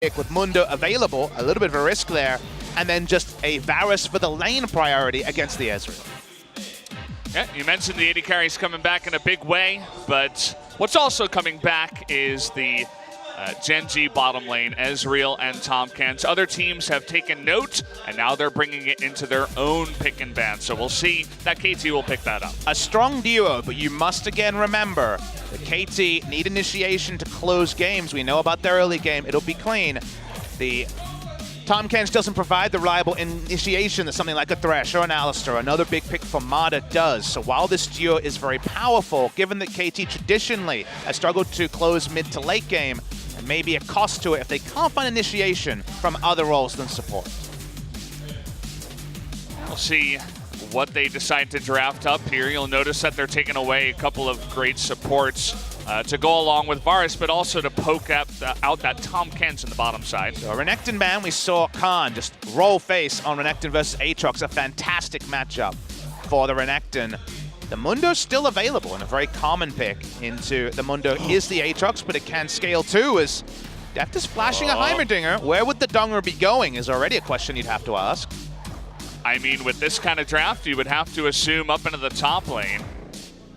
with Mundo available, a little bit of a risk there, and then just a Varus for the lane priority against the Ezreal. Yeah, you mentioned the AD carries coming back in a big way, but what's also coming back is the Gen G bottom lane, Ezreal and Tomkins. Other teams have taken note, and now they're bringing it into their own pick and ban. So we'll see that KT will pick that up. A strong duo, but you must again remember the KT need initiation to close games. We know about their early game. It'll be clean. The Tomkins doesn't provide the reliable initiation that something like a Thresh or an Alistar or another big pick for Mada does. So while this duo is very powerful, given that KT traditionally has struggled to close mid to late game, and maybe a cost to it if they can't find initiation from other roles than support. We'll see what they decide to draft up here. You'll notice that they're taking away a couple of great supports to go along with Varus, but also to poke out that Tomkins in the bottom side. So Renekton ban, we saw Khan just roll face on Renekton versus Aatrox, a fantastic matchup for the Renekton. The Mundo's still available in a very common pick into the Mundo is the Aatrox, but it can scale too as Deft is flashing a Heimerdinger. Where would the Dunger be going is already a question you'd have to ask. I mean, with this kind of draft, you would have to assume up into the top lane.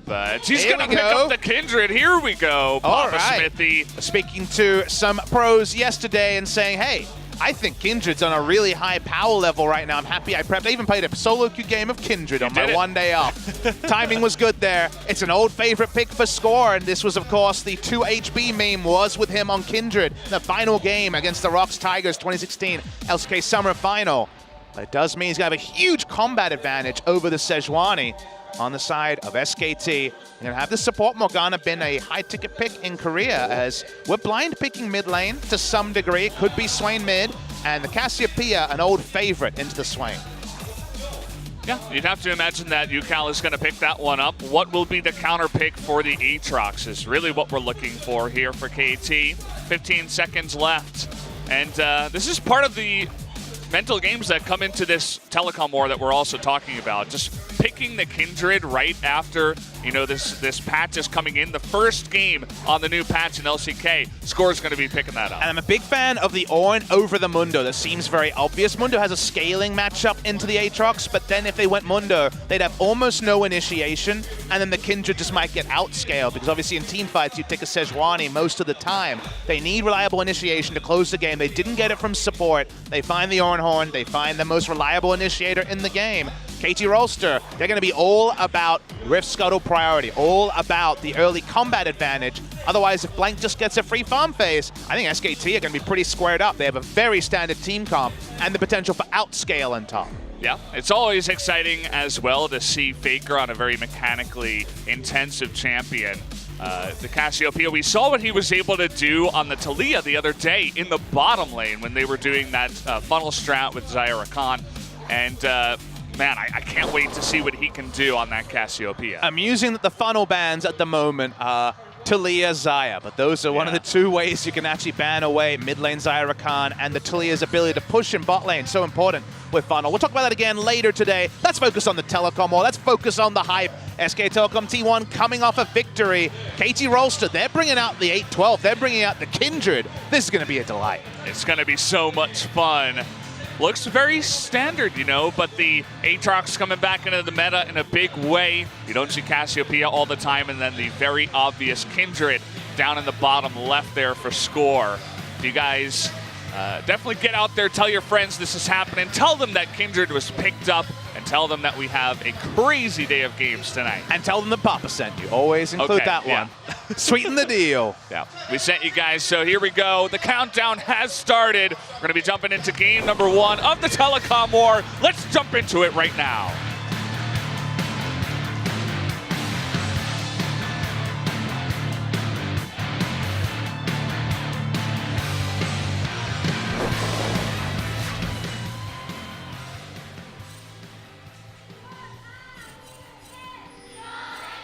But he's going to pick up the Kindred. Here we go, Papa Smithy. Speaking to some pros yesterday and saying, hey, I think Kindred's on a really high power level right now. I'm happy I prepped. I even played a solo queue game of Kindred on my one day off. Timing was good there. It's an old favorite pick for Score, and this was, of course, the 2HB meme was with him on Kindred. The final game against the Rocks Tigers 2016 LCK Summer Final. But it does mean he's going to have a huge combat advantage over the Sejuani on the side of SKT. You're going to have the support. Morgana been a high-ticket pick in Korea as we're blind picking mid lane to some degree. It could be Swain mid, and the Cassiopeia, an old favorite, into the Swain. Yeah, you'd have to imagine that UCal is going to pick that one up. What will be the counter pick for the Aatrox is really what we're looking for here for KT. 15 seconds left, and this is part of the mental games that come into this Telecom war that we're also talking about. Just picking the Kindred right after, you know, this patch is coming in. The first game on the new patch in LCK, Score's going to be picking that up. And I'm a big fan of the Ornn over the Mundo. That seems very obvious. Mundo has a scaling matchup into the Aatrox, but then if they went Mundo, they'd have almost no initiation, and then the Kindred just might get outscaled, because obviously in team fights, you take a Sejuani most of the time. They need reliable initiation to close the game. They didn't get it from support. They find the Ornn Horn. They find the most reliable initiator in the game. KT Rolster, they're going to be all about Rift Scuttle priority, all about the early combat advantage. Otherwise, if Blank just gets a free farm phase, I think SKT are going to be pretty squared up. They have a very standard team comp and the potential for outscale on top. Yeah, it's always exciting as well to see Faker on a very mechanically intensive champion. The Cassiopeia, we saw what he was able to do on the Taliyah the other day in the bottom lane when they were doing that funnel strat with Zyra Khan. And man, I can't wait to see what he can do on that Cassiopeia. Amusing that the funnel bans at the moment are Taliyah, Xayah, but those are one of the two ways you can actually ban away mid lane Zyra Khan and the Taliyah's ability to push in bot lane. So important with funnel. We'll talk about that again later today. Let's focus on the Telecom war. Let's focus on the hype. SK Telecom T1 coming off a victory. KT Rolster, they're bringing out the 8-12. They're bringing out the Kindred. This is going to be a delight. It's going to be so much fun. Looks very standard, you know, but the Aatrox coming back into the meta in a big way. You don't see Cassiopeia all the time, and then the very obvious Kindred down in the bottom left there for Score. You guys definitely get out there, tell your friends this is happening, tell them that Kindred was picked up, and tell them that we have a crazy day of games tonight. And tell them that Papa sent you. Always include that one. Sweeten the deal. Yeah, we sent you guys, so here we go. The countdown has started. We're going to be jumping into game number 1 of the Telecom war. Let's jump into it right now.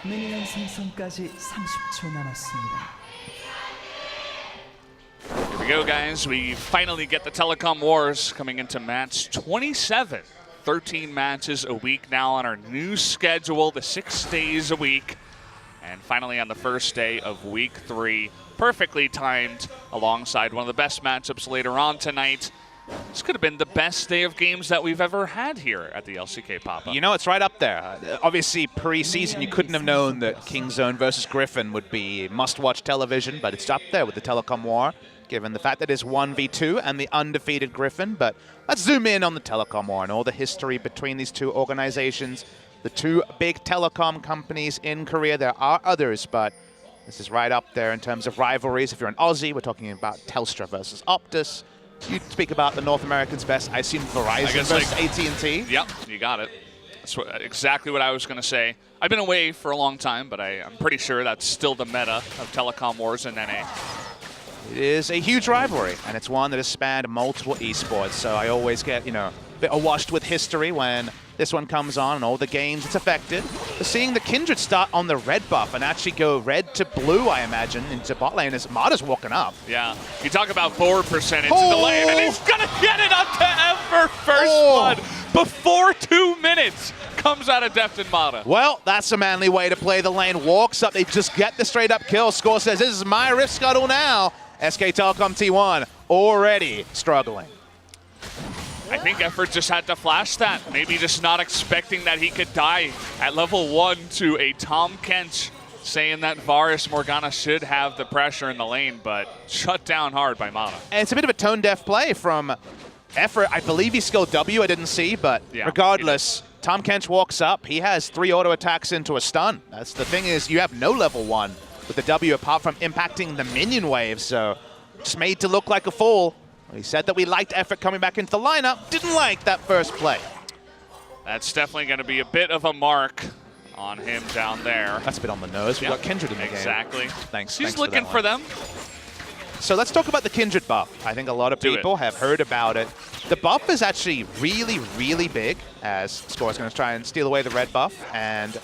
미니언 생성까지 30초 남았습니다. Here we go, guys. We finally get the Telecom Wars coming into match 27. 13 matches a week now on our new schedule, the 6 days a week. And finally on the first day of week 3, perfectly timed alongside one of the best matchups later on tonight. This could have been the best day of games that we've ever had here at the LCK Pop-Up. You know, it's right up there. Obviously, pre-season, you couldn't have known that Kingzone versus Griffin would be must-watch television, but it's up there with the Telecom War, given the fact that it's 1v2 and the undefeated Griffin. But let's zoom in on the Telecom War and all the history between these two organizations, the two big telecom companies in Korea. There are others, but this is right up there in terms of rivalries. If you're an Aussie, we're talking about Telstra versus Optus. You speak about the North Americans best. I assume Verizon versus AT&T. Yep, you got it. That's exactly what I was going to say. I've been away for a long time, but I'm pretty sure that's still the meta of Telecom Wars in NA. It is a huge rivalry, and it's one that has spanned multiple esports. So I always get, you know, a bit awashed with history when this one comes on and all the games it's affected. But seeing the Kindred start on the red buff and actually go red to blue, I imagine, into bot lane as Mata's walking up. Yeah, you talk about forward percentage in the lane, and he's going to get it onto Ever first blood before 2 minutes. Comes out of Deft and Mata. Well, that's a manly way to play the lane. Walks up, they just get the straight up kill. Score says, this is my Rift Scuttle now. SK Telecom T1 already struggling. I think Effort just had to flash that. Maybe just not expecting that he could die at level 1 to a Tom Kench, saying that Varus Morgana should have the pressure in the lane, but shut down hard by Mata. And it's a bit of a tone-deaf play from Effort. I believe he skilled W, I didn't see, but yeah, regardless, Tom Kench walks up. He has 3 auto attacks into a stun. That's the thing is, you have no level 1 with the W apart from impacting the minion wave, so just made to look like a fool. He said that we liked Effort coming back into the lineup. Didn't like that first play. That's definitely going to be a bit of a mark on him down there. That's a bit on the nose. We've got Kindred in the game. Exactly. Thanks. He's looking for them. So let's talk about the Kindred buff. I think a lot of people have heard about it. The buff is actually really, really big, as Score's going to try and steal away the red buff. And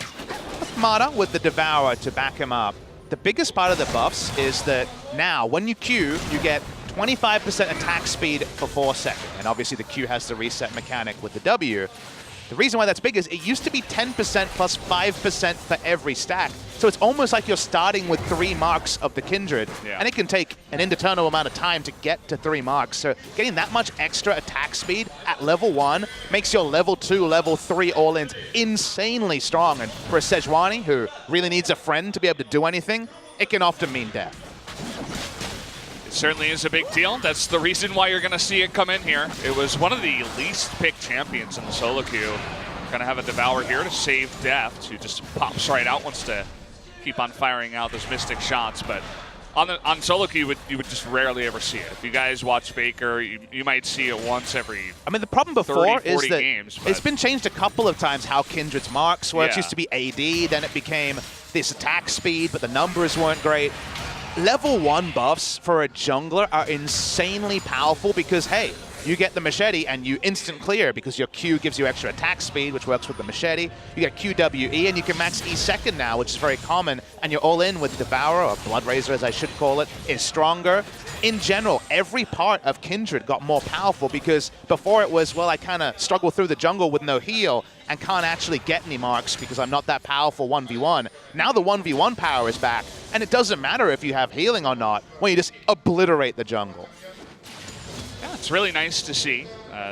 Mata with the Devourer to back him up. The biggest part of the buffs is that now, when you Q, you get 25% attack speed for 4 seconds. And obviously the Q has the reset mechanic with the W. The reason why that's big is it used to be 10% plus 5% for every stack. So it's almost like you're starting with 3 marks of the Kindred. Yeah. And it can take an indeterminate amount of time to get to 3 marks. So getting that much extra attack speed at level 1 makes your level 2, level 3 all-ins insanely strong. And for a Sejuani who really needs a friend to be able to do anything, it can often mean death. Certainly is a big deal. That's the reason why you're going to see it come in here. It was one of the least picked champions in the solo queue. Going to have a Devourer here to save Deft, who just pops right out, wants to keep on firing out those Mystic shots. But on solo queue, you would just rarely ever see it. If you guys watch Baker, you might see it once every I mean, the problem before 30, 40 is that games, it's been changed a couple of times how Kindred's marks, where it used to be AD, then it became this attack speed, but the numbers weren't great. Level 1 buffs for a jungler are insanely powerful because, hey, you get the machete and you instant clear because your Q gives you extra attack speed, which works with the machete. You get QWE and you can max E second now, which is very common, and you're all in with Devourer, or Blood Razor as I should call it, is stronger. In general, every part of Kindred got more powerful because before it was, well, I kind of struggle through the jungle with no heal and can't actually get any marks because I'm not that powerful 1v1. Now the 1v1 power is back, and it doesn't matter if you have healing or not when you just obliterate the jungle. Yeah, it's really nice to see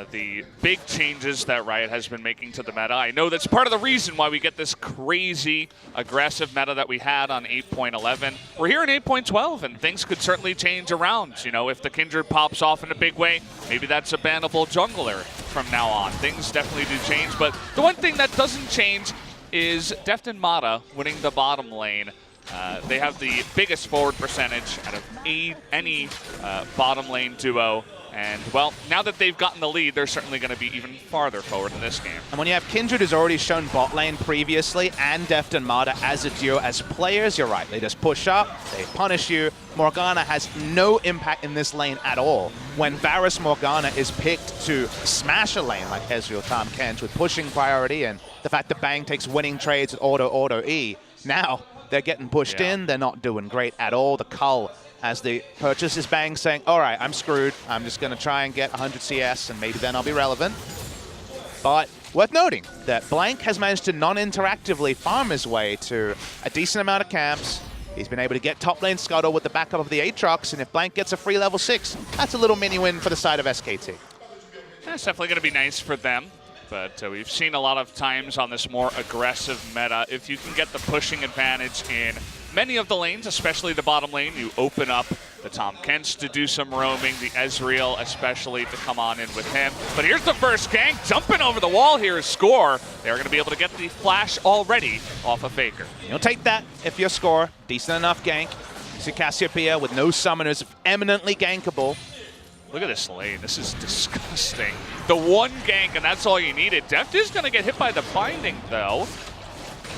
the big changes that Riot has been making to the meta. I know that's part of the reason why we get this crazy aggressive meta that we had on 8.11. We're here in 8.12, and things could certainly change around. You know, if the Kindred pops off in a big way, maybe that's a bannable jungler from now on. Things definitely do change, but the one thing that doesn't change is Deft and Mata winning the bottom lane. They have the biggest forward percentage out of any bottom lane duo. And, well, now that they've gotten the lead, they're certainly going to be even farther forward in this game. And when you have Kindred, who's already shown bot lane previously, and Deft and Mata as a duo, as players, you're right. They just push up, they punish you. Morgana has no impact in this lane at all. When Varus Morgana is picked to smash a lane like Ezreal Tom Kench with pushing priority and the fact that Bang takes winning trades with auto E, now they're getting pushed in. They're not doing great at all. The Cull, as the purchase is Bang saying, all right, I'm screwed. I'm just going to try and get 100 CS, and maybe then I'll be relevant. But worth noting that Blank has managed to non-interactively farm his way to a decent amount of camps, He's been able to get top lane scuttle with the backup of the Aatrox, and if Blank gets a free level 6, that's a little mini win for the side of SKT. That's definitely going to be nice for them. But we've seen a lot of times on this more aggressive meta, if you can get the pushing advantage in many of the lanes, especially the bottom lane, you open up the Tom Kents to do some roaming, the Ezreal especially to come on in with him. But here's the first gank, jumping over the wall here is Score. They're going to be able to get the flash already off of Faker. You'll take that if you're Score. Decent enough gank. You see Cassiopeia with no summoners, eminently gankable. Look at this lane. This is disgusting. The one gank, and that's all you needed. Deft is going to get hit by the binding, though.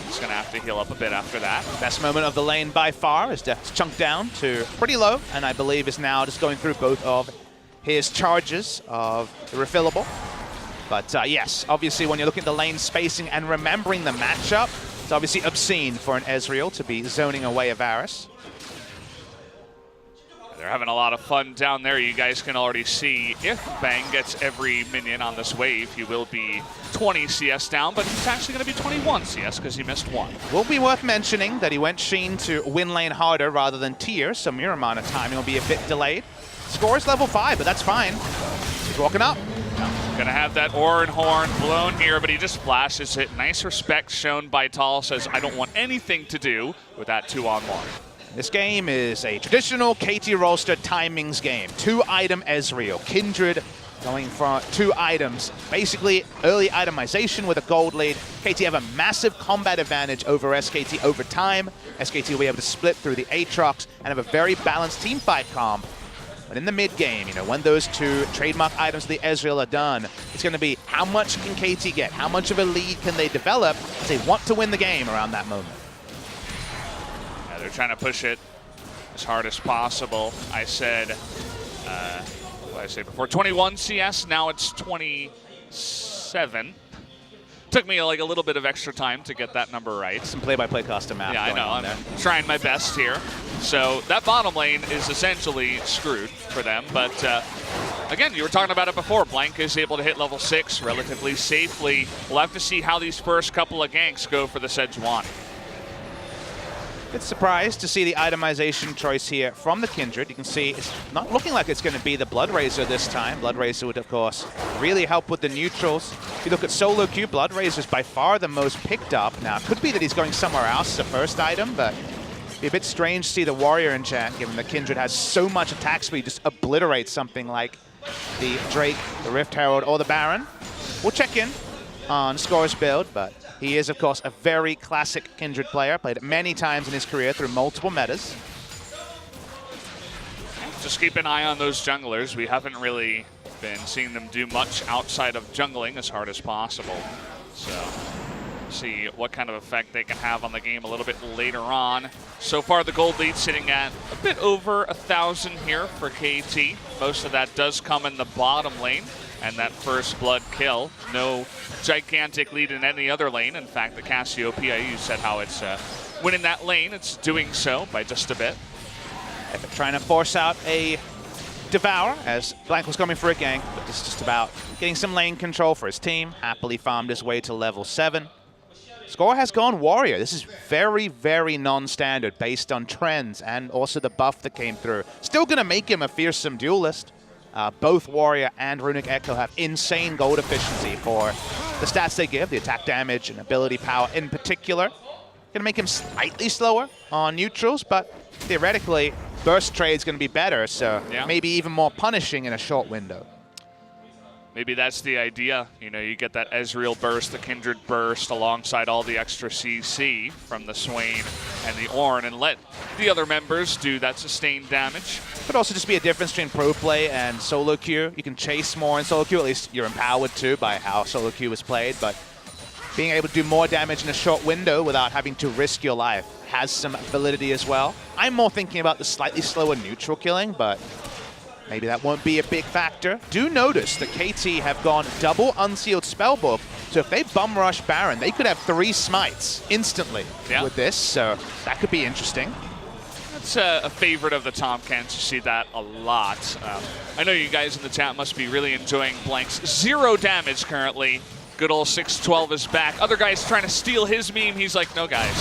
He's going to have to heal up a bit after that. Best moment of the lane by far is Deft's chunked down to pretty low, and I believe is now just going through both of his charges of the refillable. But yes, obviously when you're looking at the lane spacing and remembering the matchup, it's obviously obscene for an Ezreal to be zoning away a Varus. They're having a lot of fun down there. You guys can already see if Bang gets every minion on this wave, he will be 20 CS down, but he's actually going to be 21 CS because he missed one. Will be worth mentioning that he went Sheen to win lane harder rather than tier, so Miramon of timing will be a bit delayed. Score is level 5, but that's fine. He's walking up. Gonna have that Orin Horn blown here, but he just flashes it. Nice respect shown by Tal, says, I don't want anything to do with that 2-on-1. This game is a traditional KT Rolster timings game. 2-item Ezreal. Kindred going for 2 items. Basically, early itemization with a gold lead. KT have a massive combat advantage over SKT over time. SKT will be able to split through the Aatrox and have a very balanced teamfight comp. But in the mid game, you know, when those 2 trademark items of the Ezreal are done, it's going to be how much can KT get? How much of a lead can they develop as they want to win the game around that moment? They're trying to push it as hard as possible. I said, what did I say before? 21 CS, now it's 27. Took me like a little bit of extra time to get that number right. Some play-by-play custom math. Yeah, I know. I'm trying my best here. So that bottom lane is essentially screwed for them. But again, you were talking about it before. Blank is able to hit level 6 relatively safely. We'll have to see how these first couple of ganks go for the Sejuani. Bit surprised to see the itemization choice here from the Kindred. You can see it's not looking like it's going to be the Blood Razor this time. Blood Razor would, of course, really help with the neutrals. If you look at solo queue, Blood Razor is by far the most picked up. Now, it could be that he's going somewhere else, the first item, but it'd be a bit strange to see the Warrior enchant, given the Kindred has so much attack speed, just obliterates something like the Drake, the Rift Herald, or the Baron. We'll check in on Score's build, but he is, of course, a very classic Kindred player. Played it many times in his career through multiple metas. Just keep an eye on those junglers. We haven't really been seeing them do much outside of jungling as hard as possible. So, see what kind of effect they can have on the game a little bit later on. So far, the gold lead sitting at a bit over 1,000 here for KT. Most of that does come in the bottom lane. And that first blood kill, no gigantic lead in any other lane. In fact, the Cassiopeia, you said how it's winning that lane. It's doing so by just a bit. Trying to force out a Devour as Blank was coming for a gank, but it's just about getting some lane control for his team. Happily farmed his way to level 7. Score has gone Warrior. This is very, very non-standard based on trends and also the buff that came through. Still going to make him a fearsome duelist. Both Warrior and Runic Echo have insane gold efficiency for the stats they give, the attack damage and ability power in particular. Going to make him slightly slower on neutrals, but theoretically, burst trade's going to be better, so maybe even more punishing in a short window. Maybe that's the idea. You know, you get that Ezreal burst, the Kindred burst, alongside all the extra CC from the Swain and the Ornn, and let the other members do that sustained damage. Could also just be a difference between pro play and solo queue. You can chase more in solo queue, at least you're empowered to by how solo queue is played, but being able to do more damage in a short window without having to risk your life has some validity as well. I'm more thinking about the slightly slower neutral killing, but maybe that won't be a big factor. Do notice that KT have gone double unsealed spellbook, so if they bum rush Baron, they could have 3 smites instantly with this, so that could be interesting. That's a favorite of the Tom Kents. You see that a lot. I know you guys in the chat must be really enjoying Blank's 0 damage currently. Good old 612 is back. Other guys trying to steal his meme. He's like, no, guys.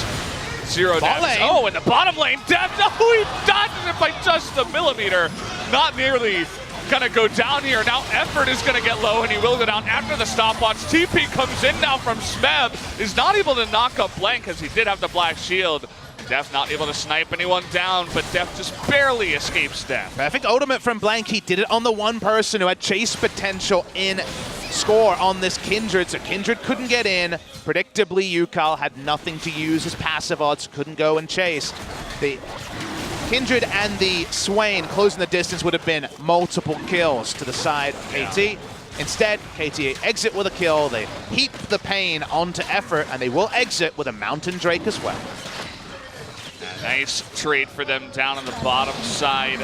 0 damage. lane. Oh, in the bottom lane, Deft, oh, he dodged it by just a millimeter. Not nearly gonna go down here. Now Effort is gonna get low, and he will go down after the stopwatch. TP comes in now from Smeb, is not able to knock up Blank because he did have the black shield. Def not able to snipe anyone down, but Def just barely escapes Def. Perfect ultimate from Blank. He did it on the one person who had chase potential in score on this Kindred, so Kindred couldn't get in. Predictably, Yukal had nothing to use his passive odds, couldn't go and chase. The Kindred and the Swain closing the distance would have been multiple kills to the side of KT. Instead, KT exit with a kill. They heap the pain onto Effort, and they will exit with a Mountain Drake as well. Nice trade for them down on the bottom side.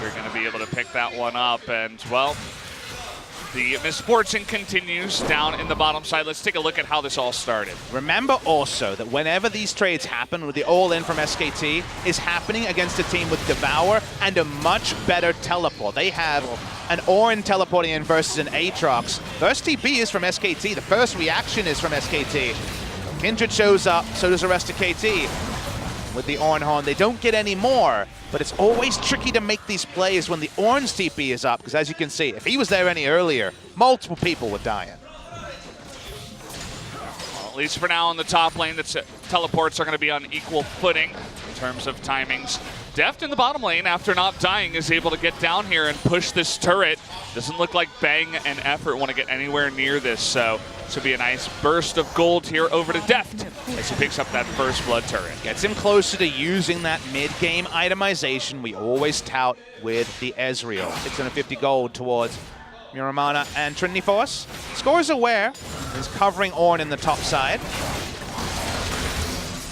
You're going to be able to pick that one up. And, well, the misfortune continues down in the bottom side. Let's take a look at how this all started. Remember also that whenever these trades happen, with the all-in from SKT is happening against a team with Devour and a much better teleport. They have an Orin teleporting in versus an Aatrox. First TP is from SKT. The first reaction is from SKT. Kindred shows up, so does the rest of KT. With the Orin Horn, they don't get any more, but it's always tricky to make these plays when the Orange TP is up, because as you can see, if he was there any earlier, multiple people would die in. Well, at least for now in the top lane, the teleports are going to be on equal footing in terms of timings. Deft in the bottom lane, after not dying, is able to get down here and push this turret. Doesn't look like Bang and Effort want to get anywhere near this, so this will be a nice burst of gold here over to Deft as he picks up that first blood turret. Gets him closer to using that mid-game itemization we always tout with the Ezreal. 650 gold towards Muramana and Trinity Force. Score is aware. He's covering Ornn in the top side.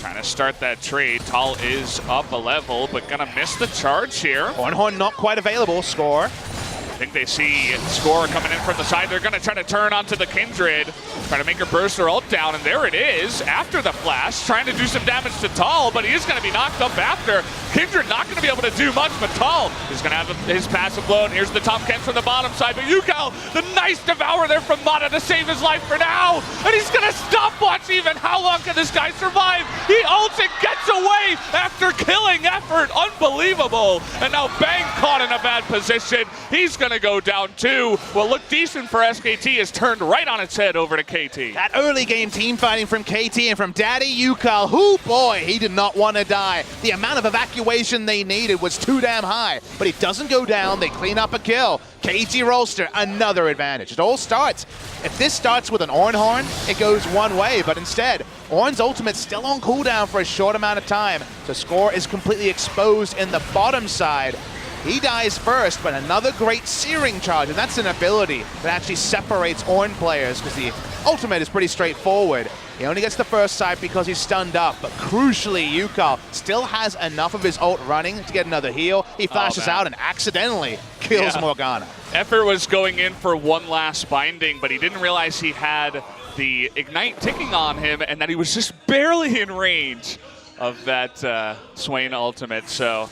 Trying to start that trade. Tal is up a level, but gonna miss the charge here. Ornn Horn not quite available. Score. I think they see Score coming in from the side. They're gonna try to turn onto the Kindred, try to make her burst her ult down, and there it is after the flash, trying to do some damage to Tal, but he is gonna be knocked up after. Kindred not gonna be able to do much, but Tal is gonna have his passive blown. Here's the top Kent from the bottom side, but Yukal, the nice Devour there from Mata to save his life for now, and he's gonna stopwatch even. How long can this guy survive? He ults and gets away after killing Effort. Unbelievable. And now Bang caught in a bad position. He's gonna go down too. What looked decent for SKT is turned right on its head over to KT. That early game team fighting from KT and from Daddy Yukal, who boy, he did not want to die. The amount of evacuation they needed was too damn high, but he doesn't go down. They clean up a kill. KT Rolster, another advantage. It all starts. If this starts with an Orin Horn, it goes one way, but instead, Ornn's ultimate's still on cooldown for a short amount of time. So Score is completely exposed in the bottom side. He dies first, but another great Searing Charge, and that's an ability that actually separates Ornn players, because the ultimate is pretty straightforward. He only gets the first side because he's stunned up, but crucially, Yukal still has enough of his ult running to get another heal. He flashes out and accidentally kills Morgana. Effort was going in for one last binding, but he didn't realize he had the Ignite ticking on him and that he was just barely in range of that Swain ultimate. So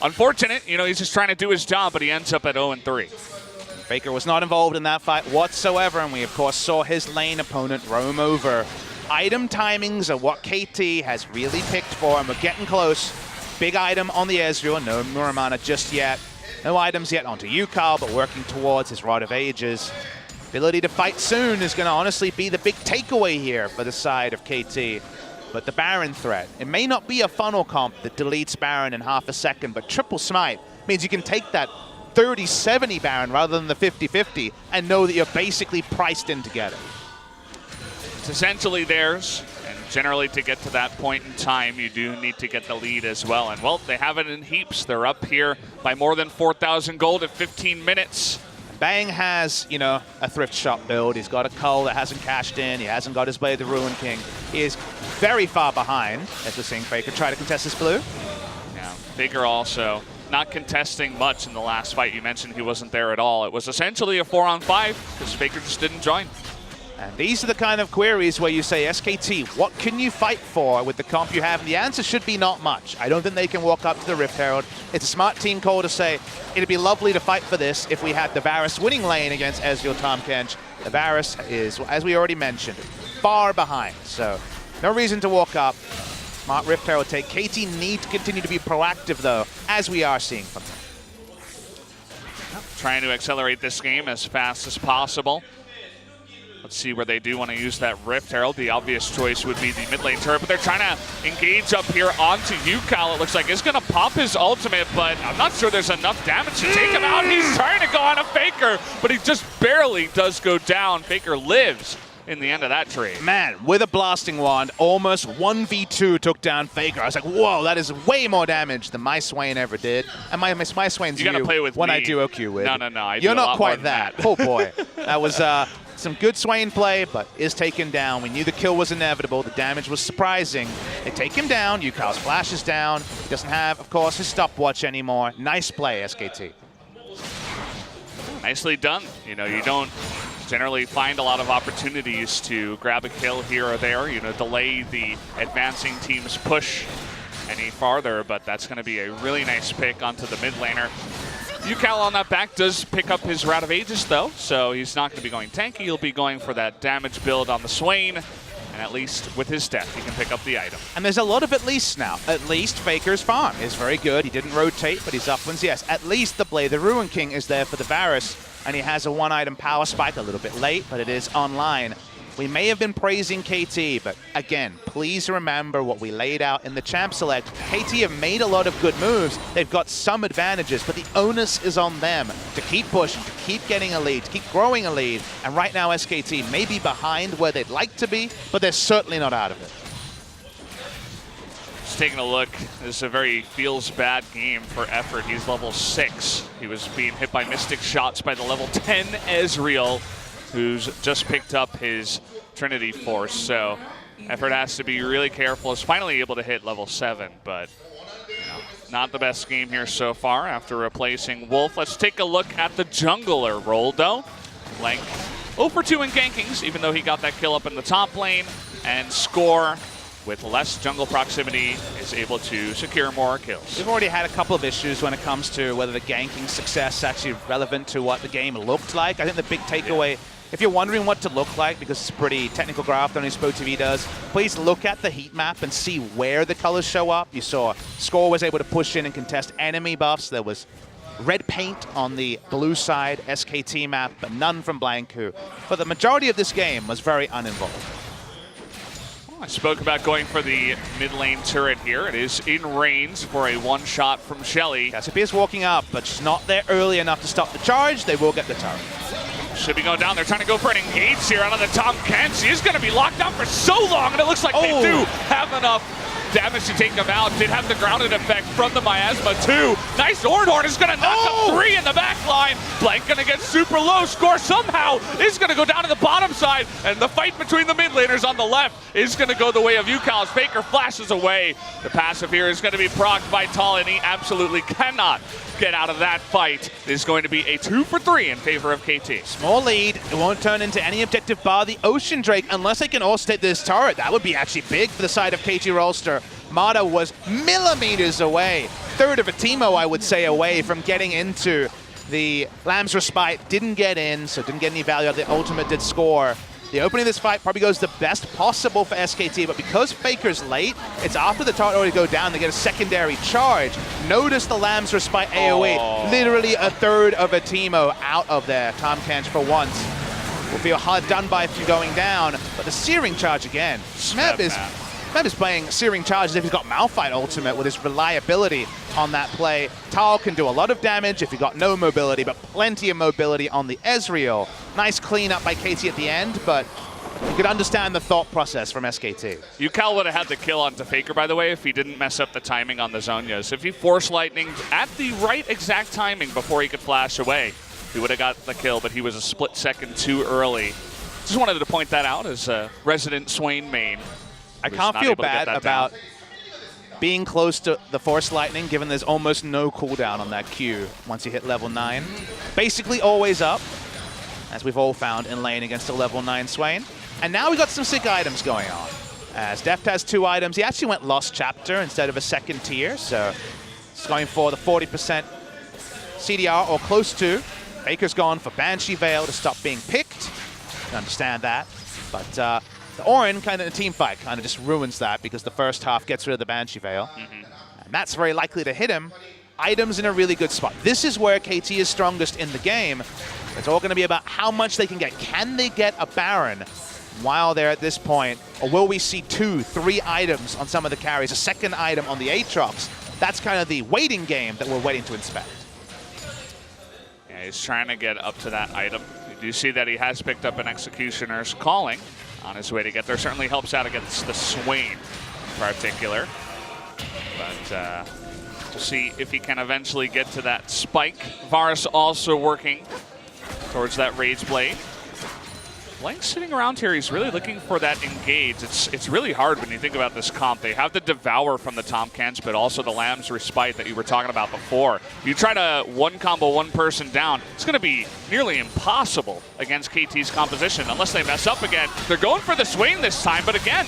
unfortunate, you know, he's just trying to do his job, but he ends up at 0-3. Faker was not involved in that fight whatsoever, and we of course saw his lane opponent roam over. Item timings are what KT has really picked for, and we're getting close. Big item on the Ezreal, no Muramana just yet. No items yet onto Yukal, but working towards his Rod of Ages. Ability to fight soon is going to honestly be the big takeaway here for the side of KT. But the Baron threat, it may not be a funnel comp that deletes Baron in half a second, but triple smite means you can take that 30-70 Baron rather than the 50-50 and know that you're basically priced in together. It's essentially theirs, and generally to get to that point in time, you do need to get the lead as well. And well, they have it in heaps. They're up here by more than 4,000 gold at 15 minutes. Bang has, you know, a thrift shop build. He's got a cull that hasn't cashed in. He hasn't got his Blade of the Ruin King. He is very far behind, as we're seeing Faker try to contest his blue. Yeah, Faker also not contesting much in the last fight. You mentioned he wasn't there at all. It was essentially a 4-on-5 because Faker just didn't join. And these are the kind of queries where you say, SKT, what can you fight for with the comp you have? And the answer should be not much. I don't think they can walk up to the Rift Herald. It's a smart team call to say, it'd be lovely to fight for this if we had the Varus winning lane against Ezreal Tahm Kench. The Varus is, as we already mentioned, far behind. So no reason to walk up. Smart Rift Herald take. KT need to continue to be proactive, though, as we are seeing from them. Trying to accelerate this game as fast as possible. Let's see where they do want to use that Rift Herald. The obvious choice would be the mid lane turret, but they're trying to engage up here onto UCal. It looks like he's going to pop his ultimate, but I'm not sure there's enough damage to take him out. He's trying to go on a Faker, but he just barely does go down. Faker lives in the end of that trade. Man, with a blasting wand, almost 1v2 took down Faker. I was like, whoa, that is way more damage than my Swain ever did. And my Swain's you gotta play with when me. I duo Q with. No, You're not quite that. Oh boy, that was some good Swain play, but is taken down. We knew the kill was inevitable. The damage was surprising. They take him down. Yukao's flash is down. He doesn't have, of course, his stopwatch anymore. Nice play, SKT. Nicely done. You know, you don't generally find a lot of opportunities to grab a kill here or there, you know, delay the advancing team's push any farther, but that's going to be a really nice pick onto the mid laner. UCal on that back does pick up his Route of Aegis, though, so he's not going to be going tanky. He'll be going for that damage build on the Swain, and at least with his death, he can pick up the item. And there's a lot of at least now. At least Faker's farm is very good. He didn't rotate, but his uplands, yes. At least the Blade, the Ruin King, is there for the Varus, and he has a one-item power spike, a little bit late, but it is online. We may have been praising KT, but again, please remember what we laid out in the Champ Select. KT have made a lot of good moves. They've got some advantages, but the onus is on them to keep pushing, to keep getting a lead, to keep growing a lead. And right now, SKT may be behind where they'd like to be, but they're certainly not out of it. Just taking a look, this is a very feels bad game for Effort. He's level 6. He was being hit by Mystic shots by the level 10 Ezreal, who's just picked up his Trinity Force. So Effort has to be really careful. Is finally able to hit level 7, but you know, not the best game here so far after replacing Wolf. Let's take a look at the jungler, Roldo. Like 0 for 2 in gankings, even though he got that kill up in the top lane, and Score, with less jungle proximity, is able to secure more kills. We've already had a couple of issues when it comes to whether the ganking success is actually relevant to what the game looked like. I think the big takeaway, if you're wondering what to look like, because it's a pretty technical graph, only SpoTV does, please look at the heat map and see where the colors show up. You saw Score was able to push in and contest enemy buffs. There was red paint on the blue side SKT map, but none from Blank, who, for the majority of this game, was very uninvolved. I spoke about going for the mid lane turret here. It is in range for a one-shot from Shelly. Cassiopeia is walking up, but she's not there early enough to stop the charge. They will get the turret. Should be going down. They're trying to go for an engage here out of the Tom Kenshi. He's going to be locked down for so long, and it looks like they do have enough damage to take him out. Did have the grounded effect from the Miasma too. Nice Ornhorn is going to knock up 3 in the back line. Blank going to get super low. Score somehow is going to go down to the bottom side, and the fight between the mid laners on the left is going to go the way of UCal as Faker flashes away. The passive here is going to be procced by Tal, and he absolutely cannot get out of that fight. It is going to be a 2 for 3 in favor of KT. Small lead. It won't turn into any objective bar the Ocean Drake unless they can all state this turret. That would be actually big for the side of KT Rolster. Mata was millimeters away. Third of a Teemo, I would say, away from getting into the Lamb's Respite. Didn't get in, so didn't get any value out of the ultimate did Score. The opening of this fight probably goes the best possible for SKT, but because Faker's late, it's after the turret already go down, they get a secondary charge. Notice the Lamb's Respite AoE, literally a third of a Teemo out of there. Tom Kench for once will feel hard done by from going down, but the Searing Charge again. Smeb is playing Searing Charge as if he's got Malphite ultimate with his reliability on that play. Tal can do a lot of damage if he got no mobility, but plenty of mobility on the Ezreal. Nice cleanup by KT at the end, but you could understand the thought process from SKT. UCal would have had the kill onto Faker, by the way, if he didn't mess up the timing on the Zhonya's. If he Force Lightning at the right exact timing before he could flash away, he would have got the kill, but he was a split second too early. Just wanted to point that out as a resident Swain main. I can't feel bad about being close to the Force Lightning, given there's almost no cooldown on that Q once you hit level 9. Basically always up, as we've all found in lane against a level 9 Swain. And now we got some sick items going on. As Deft has 2 items, he actually went Lost Chapter instead of a second tier, so he's going for the 40% CDR or close to. Baker's gone for Banshee Veil to stop being picked. I understand that, but The Orin kind of in a team fight kind of just ruins that because the first half gets rid of the Banshee Veil. And that's very likely to hit him. Items in a really good spot. This is where KT is strongest in the game. It's all going to be about how much they can get. Can they get a Baron while they're at this point? Or will we see 2, 3 items on some of the carries, a second item on the Aatrox? That's kind of the waiting game that we're waiting to inspect. Yeah, he's trying to get up to that item. You do see that he has picked up an Executioner's Calling on his way to get there. Certainly helps out against the Swain in particular. But we'll see if he can eventually get to that spike. Varus also working towards that Rage Blade. Blank's sitting around here. He's really looking for that engage. It's really hard when you think about this comp. They have the Devour from the Tomkins, but also the Lamb's Respite that you were talking about before. You try to one-combo one person down, it's going to be nearly impossible against KT's composition unless they mess up again. They're going for the Swain this time, but again,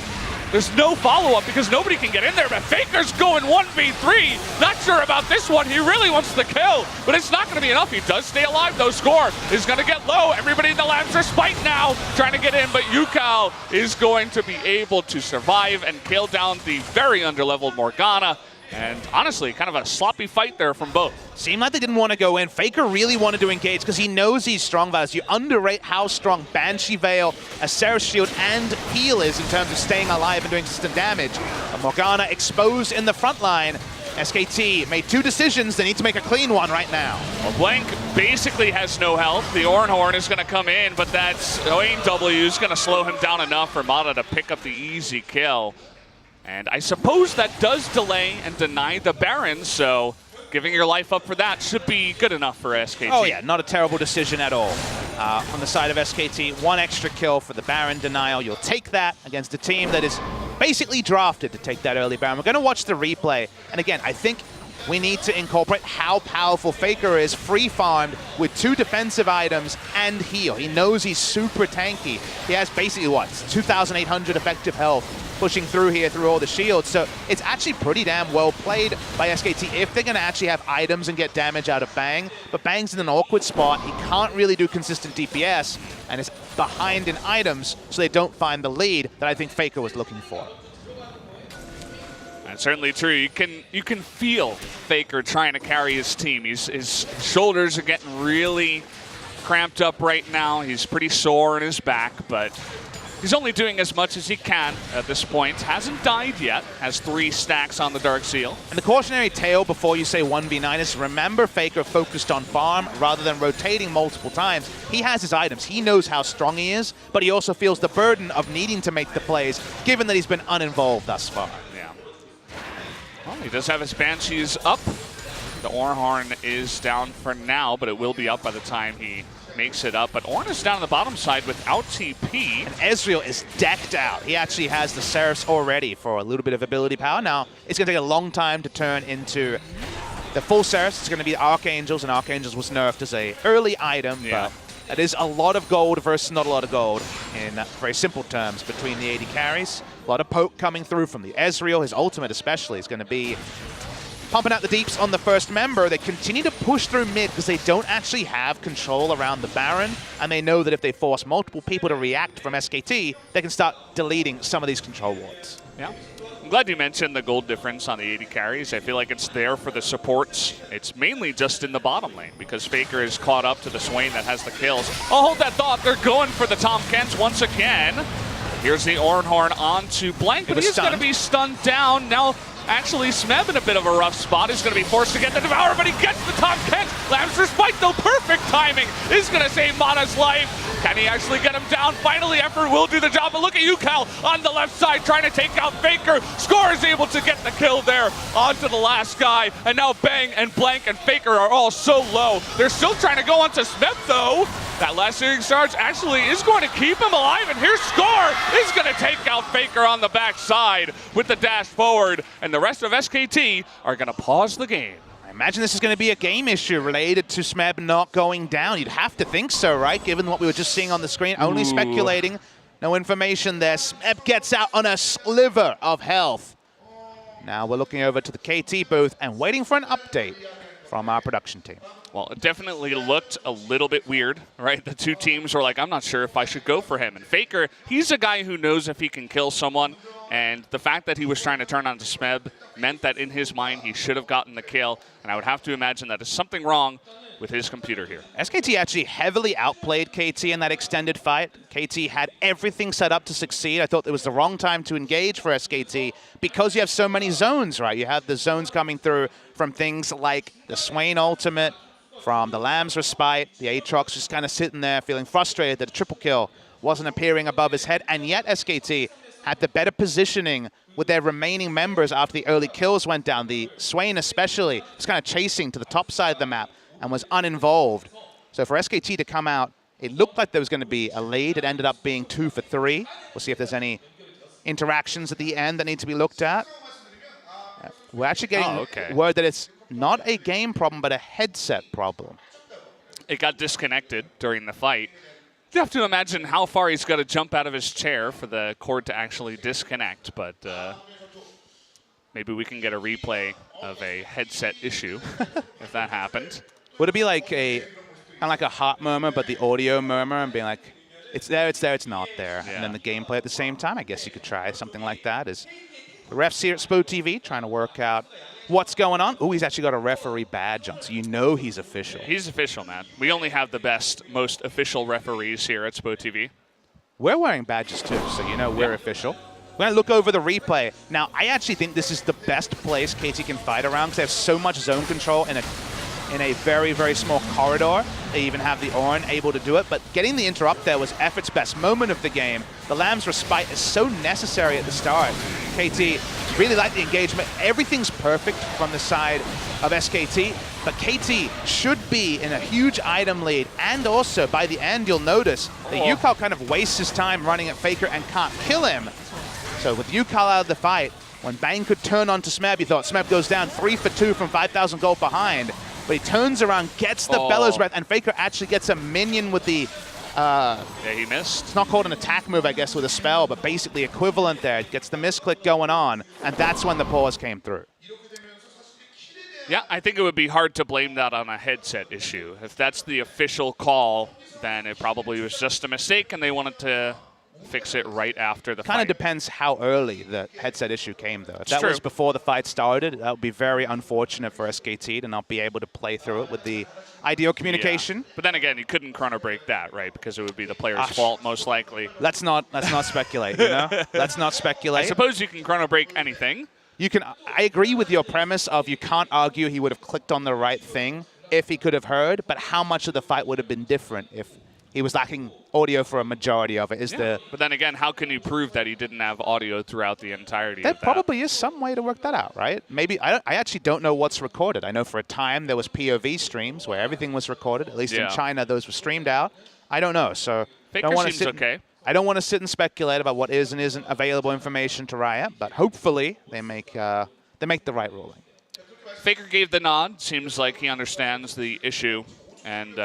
there's no follow-up because nobody can get in there, but Faker's going 1v3. Not sure about this one. He really wants the kill, but it's not going to be enough. He does stay alive, though. Score is going to get low. Everybody in the Lamb's Respite now trying to get in, but Yukal is going to be able to survive and kill down the very underleveled Morgana. And honestly, kind of a sloppy fight there from both. Seemed like they didn't want to go in. Faker really wanted to engage because he knows he's strong, Varus. You underrate how strong Banshee Veil, a Seraph Shield, and heal is in terms of staying alive and doing consistent damage. But Morgana exposed in the front line. SKT made 2 decisions. They need to make a clean one right now. Well, Blank basically has no health. The Ornhorn is going to come in, but that Swain W is going to slow him down enough for Mata to pick up the easy kill. And I suppose that does delay and deny the Baron, so giving your life up for that should be good enough for SKT. Oh yeah, not a terrible decision at all. On the side of SKT, 1 extra kill for the Baron denial. You'll take that against a team that is basically drafted to take that early Baron. We're going to watch the replay. And again, I think we need to incorporate how powerful Faker is, free-farmed with 2 defensive items and heal. He knows he's super tanky. He has basically, what, 2,800 effective health pushing through here through all the shields. So it's actually pretty damn well played by SKT if they're going to actually have items and get damage out of Bang. But Bang's in an awkward spot. He can't really do consistent DPS and is behind in items, so they don't find the lead that I think Faker was looking for. That's certainly true. You can feel Faker trying to carry his team. His shoulders are getting really cramped up right now. He's pretty sore in his back, but he's only doing as much as he can at this point. Hasn't died yet. Has 3 stacks on the Dark Seal. And the cautionary tale before you say 1v9 is remember Faker focused on farm rather than rotating multiple times. He has his items. He knows how strong he is, but he also feels the burden of needing to make the plays given that he's been uninvolved thus far. Yeah. Well, he does have his Banshees up. The Ornhorn is down for now, but it will be up by the time he makes it up. But Ornn is down on the bottom side without TP. And Ezreal is decked out. He actually has the Seraphs already for a little bit of ability power. Now, it's going to take a long time to turn into the full Seraphs. It's going to be Archangels, and Archangels was nerfed as a early item, yeah. But it is a lot of gold versus not a lot of gold in very simple terms between the 80 carries. A lot of poke coming through from the Ezreal. His ultimate especially is going to be pumping out the deeps on the first member. They continue to push through mid because they don't actually have control around the Baron, and they know that if they force multiple people to react from SKT, they can start deleting some of these control wards. Yeah. I'm glad you mentioned the gold difference on the 80 carries. I feel like it's there for the supports. It's mainly just in the bottom lane because Faker is caught up to the Swain that has the kills. Oh, hold that thought. They're going for the Tom Kents once again. Here's the Ornhorn onto Blank, but he's going to be stunned down. Now, actually, Smeb in a bit of a rough spot is going to be forced to get the Devour, but he gets the Tom Kent. Lamb's Respite, though, perfect timing, is going to save Mana's life. Can he actually get him down? Finally, effort will do the job, but look at Yukal on the left side trying to take out Faker. Score is able to get the kill there onto the last guy, and now Bang and Blank and Faker are all so low. They're still trying to go onto Smeb, though. That last searing charge actually is going to keep him alive, and here's Score is going to take out Faker on the backside with the dash forward, and the rest of SKT are going to pause the game. I imagine this is going to be a game issue related to Smeb not going down. You'd have to think so, right? Given what we were just seeing on the screen. Only speculating. No information there. Smeb gets out on a sliver of health. Now we're looking over to the KT booth and waiting for an update from our production team. Well, it definitely looked a little bit weird, right? The two teams were like, I'm not sure if I should go for him. And Faker, he's a guy who knows if he can kill someone. And the fact that he was trying to turn on to Smeb meant that in his mind he should have gotten the kill. And I would have to imagine that there's something wrong with his computer here. SKT actually heavily outplayed KT in that extended fight. KT had everything set up to succeed. I thought it was the wrong time to engage for SKT because you have so many zones, right? You have the zones coming through from things like the Swain ultimate, from the Lamb's Respite, the Aatrox just kind of sitting there feeling frustrated that a triple kill wasn't appearing above his head, and yet SKT had the better positioning with their remaining members after the early kills went down. The Swain especially was kind of chasing to the top side of the map and was uninvolved. So for SKT to come out, it looked like there was going to be a lead. It ended up being 2 for 3. We'll see if there's any interactions at the end that need to be looked at. We're actually getting word that it's not a game problem, but a headset problem. It got disconnected during the fight. You have to imagine how far he's got to jump out of his chair for the cord to actually disconnect, but maybe we can get a replay of a headset issue if that happened. Would it be like kind of like a heart murmur, but the audio murmur, and being like, it's there, it's not there, and then the gameplay at the same time? I guess you could try something like that. Is the refs here at SPO TV trying to work out what's going on? Oh, he's actually got a referee badge on, so you know he's official. He's official, man. We only have the best, most official referees here at SPO TV. We're wearing badges too, so you know we're official. We're going to look over the replay. Now, I actually think this is the best place KT can fight around because they have so much zone control in a very, very small corridor. They even have the Ornn able to do it, but getting the interrupt there was Effort's best moment of the game. The Lamb's Respite is so necessary at the start. KT really like the engagement. Everything's perfect from the side of SKT, but KT should be in a huge item lead, and also by the end you'll notice that Yukal kind of wastes his time running at Faker and can't kill him. So with Yukal out of the fight, when Bang could turn onto Smeb, you thought Smeb goes down 3 for 2 from 5,000 gold behind. But he turns around, gets the Bellows Breath, and Faker actually gets a minion with the... yeah, he missed. It's not called an attack move, I guess, with a spell, but basically equivalent there. It gets the misclick going on, and that's when the pause came through. Yeah, I think it would be hard to blame that on a headset issue. If that's the official call, then it probably was just a mistake, and they wanted to fix it right after the fight. Kind of depends how early the headset issue came, though. If that was before the fight started, that would be very unfortunate for SKT to not be able to play through it with the ideal communication. Yeah. But then again, you couldn't chrono break that, right? Because it would be the player's fault, most likely. Let's not speculate, you know? Let's not speculate. I suppose you can chrono break anything. You can. I agree with your premise of you can't argue he would have clicked on the right thing if he could have heard, but how much of the fight would have been different if he was lacking audio for a majority of it? But then again, how can you prove that he didn't have audio throughout the entirety of that? There probably is some way to work that out, right? Maybe, I actually don't know what's recorded. I know for a time there was POV streams where everything was recorded. At least in China, those were streamed out. I don't know, so Faker seems okay. I don't want to sit and speculate about what is and isn't available information to Riot, but hopefully they make the right ruling. Faker gave the nod. Seems like he understands the issue, and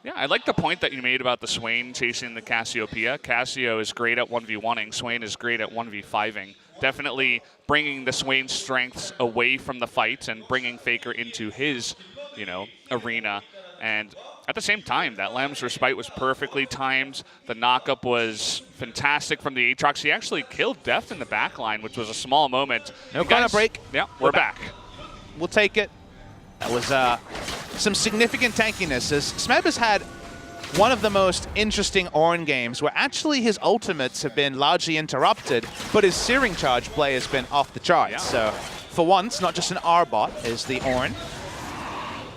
yeah, I like the point that you made about the Swain chasing the Cassiopeia. Cassio is great at 1v1ing. Swain is great at 1v5ing. Definitely bringing the Swain strengths away from the fight and bringing Faker into his, arena. And at the same time, that Lamb's Respite was perfectly timed. The knockup was fantastic from the Aatrox. He actually killed Deft in the backline, which was a small moment. No kind of break. Yeah, we're back. We'll take it. That was some significant tankiness, as Smeb has had one of the most interesting Ornn games where actually his ultimates have been largely interrupted, but his Searing Charge play has been off the charts. Yeah. So for once, not just an R-bot is the Ornn.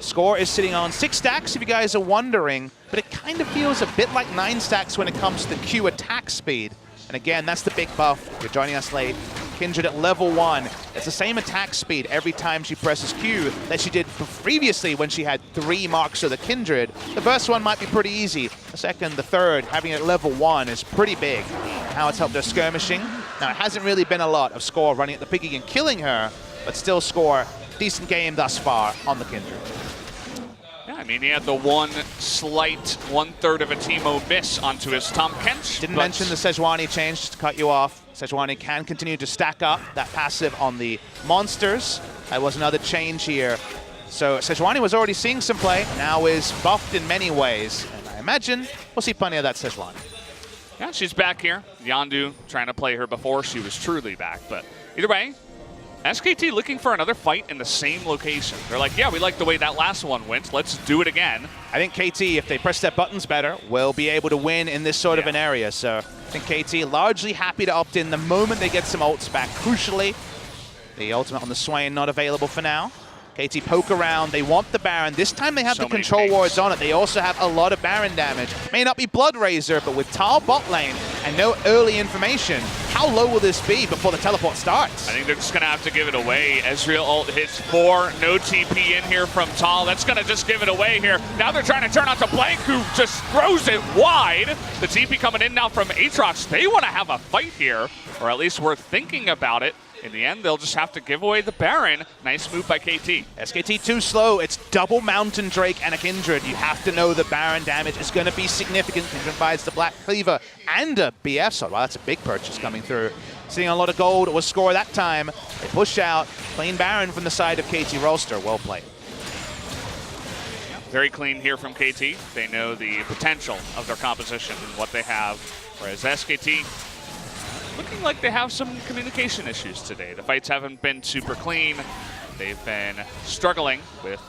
Score is sitting on 6 stacks, if you guys are wondering, but it kind of feels a bit like 9 stacks when it comes to Q attack speed. And again, that's the big buff. You're joining us late. Kindred at level 1. It's the same attack speed every time she presses Q that she did previously when she had 3 marks of the Kindred. The first one might be pretty easy. The second, the third, having it at level 1 is pretty big. How it's helped her skirmishing. Now, it hasn't really been a lot of Score running at the Piggy and killing her, but still Score. Decent game thus far on the Kindred. Yeah, I mean, he had the one slight 1/3 of a Teemo miss onto his Tahm Kench. Didn't mention the Sejuani change, just to cut you off. Sejuani can continue to stack up that passive on the monsters. That was another change here So Sejuani was already seeing some play, now is buffed in many ways. And I imagine we'll see plenty of that Sejuani. Yeah, she's back here. Yondu trying to play her before she was truly back. But either way, SKT looking for another fight in the same location. They're like, yeah, we like the way that last one went. Let's do it again. I think KT, if they press their buttons better, will be able to win in this sort of an area. So I think KT largely happy to opt in the moment they get some ults back. Crucially, the ultimate on the Swain not available for now. KT poke around, they want the Baron. This time they have the control wards on it. They also have a lot of Baron damage. May not be Blood Razor, but with Tal bot lane and no early information, how low will this be before the teleport starts? I think they're just going to have to give it away. Ezreal ult hits 4, no TP in here from Tal. That's going to just give it away here. Now they're trying to turn out to Blank, who just throws it wide. The TP coming in now from Aatrox. They want to have a fight here, or at least we're thinking about it. In the end, they'll just have to give away the Baron. Nice move by KT. SKT too slow. It's double Mountain Drake and a Kindred. You have to know the Baron damage is going to be significant. Kindred provides the Black Cleaver and a BF sword. Wow, that's a big purchase coming through. Seeing a lot of gold was score that time. They push out. Clean Baron from the side of KT Rolster. Well played. Very clean here from KT. They know the potential of their composition and what they have. Whereas SKT, looking like they have some communication issues today. The fights haven't been super clean. They've been struggling with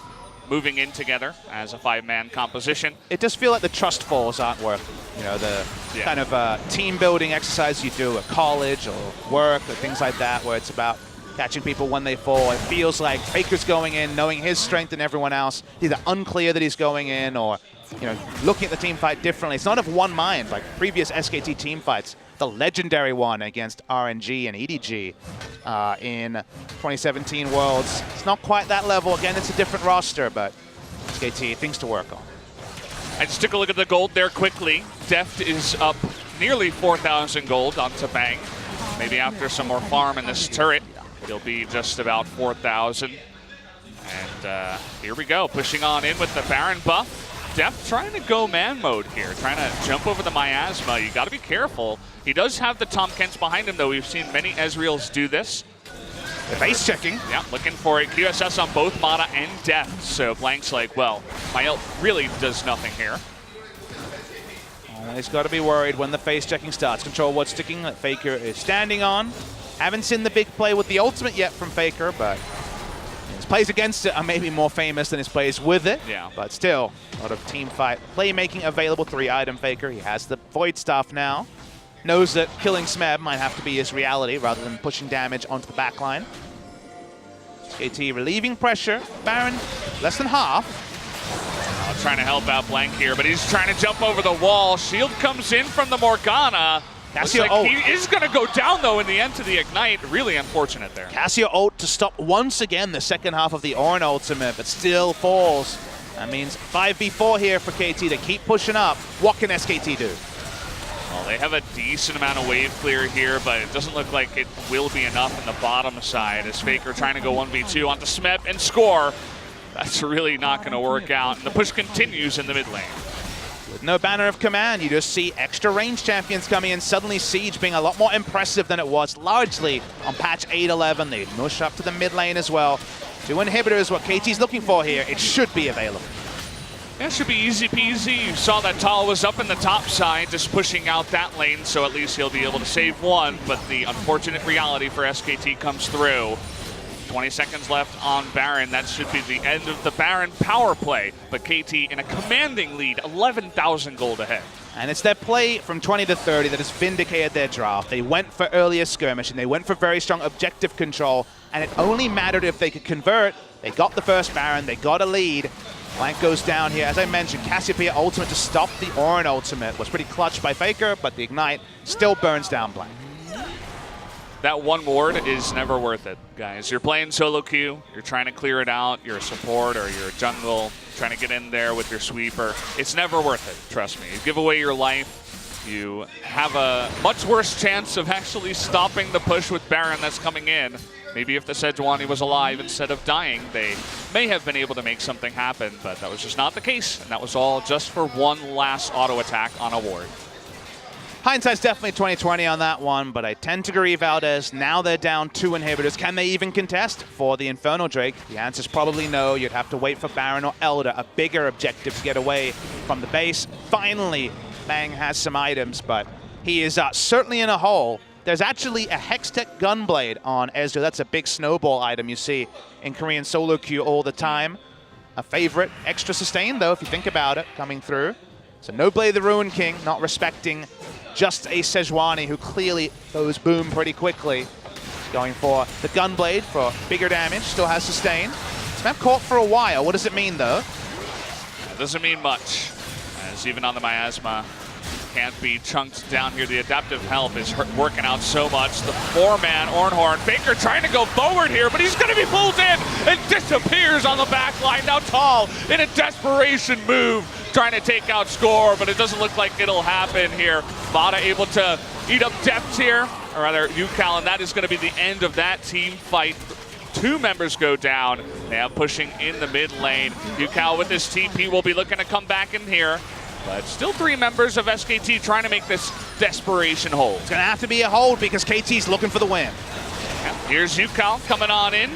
moving in together as a 5-man composition. It does feel like the trust falls aren't working. You know, the kind of team building exercise you do at college or work or things like that, where it's about catching people when they fall. It feels like Faker's going in, knowing his strength and everyone else, either unclear that he's going in or, you know, looking at the team fight differently. It's not of one mind like previous SKT team fights. The legendary one against RNG and EDG in 2017 Worlds. It's not quite that level. Again, it's a different roster, but SKT, things to work on. I just took a look at the gold there quickly. Deft is up nearly 4,000 gold onto Bang. Maybe after some more farm in this turret, he'll be just about 4,000. And here we go, pushing on in with the Baron buff. Deft trying to go man mode here, trying to jump over the miasma. You got to be careful. He does have the Tom Kents behind him, though. We've seen many Ezreals do this. The base checking. Yeah, looking for it. QSS on both Mana and Deft. So Blank's like, well, my ult really does nothing here. He's got to be worried when the face checking starts. Control what's sticking that Faker is standing on. Haven't seen the big play with the ultimate yet from Faker, but his plays against it are maybe more famous than his plays with it. Yeah. But still, a lot of team fight playmaking available. 3-item Faker. He has the Void Staff now. Knows that killing Smeb might have to be his reality rather than pushing damage onto the backline. SKT relieving pressure. Baron, less than half. Trying to help out Blank here, but he's trying to jump over the wall. Shield comes in from the Morgana. Cassio like he is going to go down, though, in the end to the Ignite. Really unfortunate there. Cassio ult to stop once again the second half of the Ornn ultimate, but still falls. That means 5v4 here for KT. They keep pushing up. What can SKT do? Well, they have a decent amount of wave clear here, but it doesn't look like it will be enough on the bottom side as Faker trying to go 1v2 onto Smeb and score. That's really not going to work out, and the push continues in the mid lane. With no banner of command, you just see extra range champions coming in. Suddenly Siege being a lot more impressive than it was largely on patch 8.11. They mush up to the mid lane as well. 2 inhibitors, what KT's looking for here. It should be available. Yeah, it should be easy peasy. You saw that Tal was up in the top side, just pushing out that lane, so at least he'll be able to save one, but the unfortunate reality for SKT comes through. 20 seconds left on Baron. That should be the end of the Baron power play, but KT in a commanding lead, 11,000 gold ahead. And it's their play from 20 to 30 that has vindicated their draft. They went for earlier skirmish, and they went for very strong objective control, and it only mattered if they could convert. They got the first Baron, they got a lead. Blank goes down here. As I mentioned, Cassiopeia ultimate to stop the Ornn ultimate was pretty clutch by Faker, but the Ignite still burns down Blank. That one ward is never worth it, guys. You're playing solo queue, you're trying to clear it out, you're a support or you're a jungle, trying to get in there with your sweeper. It's never worth it, trust me. You give away your life, you have a much worse chance of actually stopping the push with Baron that's coming in. Maybe if the Sejuani was alive instead of dying, they may have been able to make something happen, but that was just not the case, and that was all just for one last auto attack on a ward. Hindsight's definitely 2020 on that one, but I tend to agree, Valdez. Now they're down 2 inhibitors. Can they even contest for the Infernal Drake? The answer's probably no. You'd have to wait for Baron or Elder, a bigger objective to get away from the base. Finally, Bang has some items, but he is certainly in a hole. There's actually a Hextech Gunblade on Ezreal. That's a big snowball item you see in Korean solo queue all the time. A favorite, extra sustain though, if you think about it, coming through. So no Blade the Ruin King, not respecting just a Sejuani who clearly goes boom pretty quickly. Going for the Gunblade for bigger damage, still has sustain. Smep caught for a while. What does it mean though? It doesn't mean much, as even on the Miasma can't be chunked down here. The adaptive help is working out so much. The 4-man Ornhorn. Faker trying to go forward here, but he's going to be pulled in and disappears on the back line. Now Tall in a desperation move, trying to take out Score, but it doesn't look like it'll happen here. Vada able to eat up depth here, or rather UCal, and that is going to be the end of that team fight. 2 members go down. Now pushing in the mid lane. UCal with his TP will be looking to come back in here. But still 3 members of SKT trying to make this desperation hold. It's going to have to be a hold because KT's looking for the win. Yeah, here's UCal coming on in.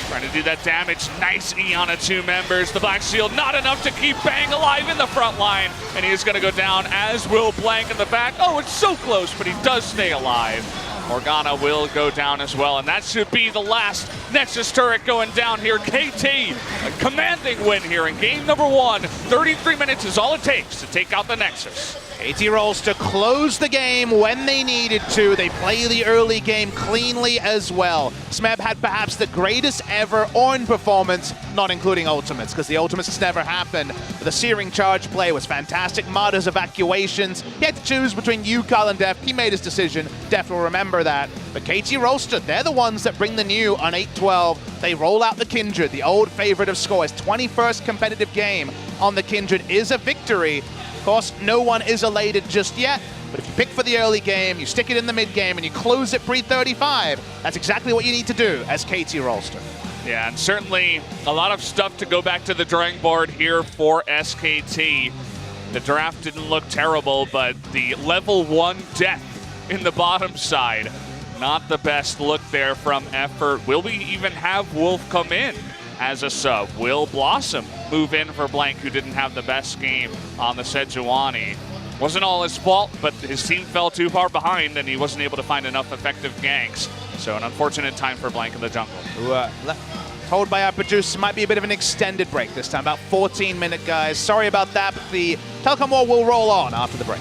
Trying to do that damage. Nice E on 2 members. The Black Shield not enough to keep Bang alive in the front line. And he is going to go down, as will Blank in the back. Oh, it's so close, but he does stay alive. Morgana will go down as well, and that should be the last Nexus turret going down here. KT, a commanding win here in game number 1. 33 minutes is all it takes to take out the Nexus. KT Rolster closed the game when they needed to. They play the early game cleanly as well. Smeb had perhaps the greatest ever Ornn performance, not including ultimates, because the ultimates has never happened. But the Searing Charge play was fantastic. Mada's evacuations. He had to choose between UCal and Deft. He made his decision. Deft will remember that. But KT Rolster, they're the ones that bring the new on 8-12. They roll out the Kindred, the old favorite of Score. His 21st competitive game on the Kindred is a victory. Of course, no one is elated just yet, but if you pick for the early game, you stick it in the mid game, and you close it pre-35, that's exactly what you need to do as KT Rolster. Yeah, and certainly a lot of stuff to go back to the drawing board here for SKT. The draft didn't look terrible, but the level 1 death in the bottom side, not the best look there from Effort. Will we even have Wolf come in as a sub? Will Blossom move in for Blank, who didn't have the best game on the Sejuani? Wasn't all his fault, but his team fell too far behind and he wasn't able to find enough effective ganks. So an unfortunate time for Blank in the jungle. Told by our producer, might be a bit of an extended break this time, about 14-minute, guys. Sorry about that, but the Telecom War will roll on after the break.